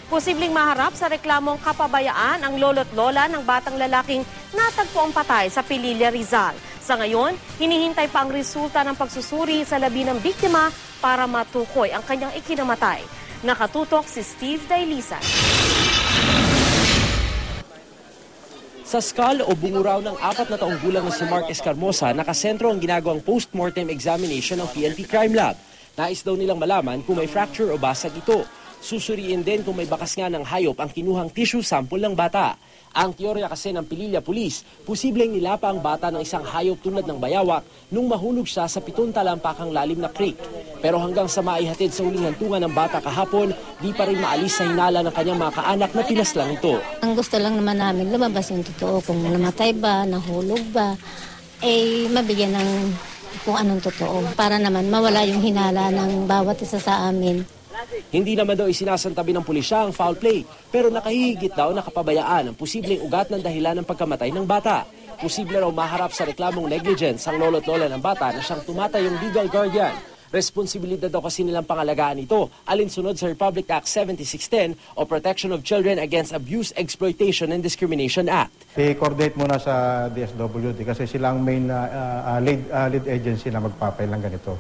Posibleng maharap sa reklamong kapabayaan ang lolo't lola ng batang lalaking natagpuang patay sa Pililla, Rizal. Sa ngayon, hinihintay pa ang resulta ng pagsusuri sa labi ng biktima para matukoy ang kanyang ikinamatay. Nakatutok si Steve Dailisa. Sa skull o bunguraw ng 4 na taong gulang na si Mark Escarmosa, nakasentro ang ginagawang post-mortem examination ng PNP Crime Lab. Nais daw nilang malaman kung may fracture o basag ito. Susuriin din kung may bakas nga ng hayop ang kinuhang tissue sample ng bata. Ang teorya kasi ng Pililla Police, posibleng nilapa ang bata ng isang hayop tulad ng bayawak nung mahulog siya sa 7 talampakang lalim na creek. Pero hanggang sa maihatid sa huling hantungan ng bata kahapon, di pa rin maalis sa hinala ng kanyang mga kaanak na pinaslang ito. Ang gusto lang naman namin, lumabas yung totoo. Kung namatay ba, nahulog ba, mabigyan ng kung anong totoo. Para naman mawala yung hinala ng bawat isa sa amin. Hindi naman daw isinasantabi ng pulisya ang foul play, pero nakahihigit daw na kapabayaan ang posibleng ugat ng dahilan ng pagkamatay ng bata. Posible raw maharap sa reklamong negligence ang lolo't lola ng bata na siyang tumatayong legal guardian. Responsibilidad daw kasi nilang pangalagaan ito, alinsunod sa Republic Act 7610 o Protection of Children Against Abuse, Exploitation and Discrimination Act. I-coordinate muna sa DSWD kasi silang main lead agency na magpapail ng ganito.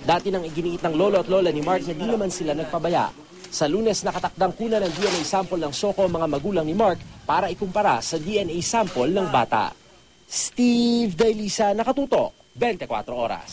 Dati nang iginiit ng lolo at lola ni Mark na di naman sila nagpabaya. Sa Lunes, nakatakdang kunan ng DNA sample ng soko ang mga magulang ni Mark para ikumpara sa DNA sample ng bata. Steve Dailisa, Nakatutok, 24 Oras.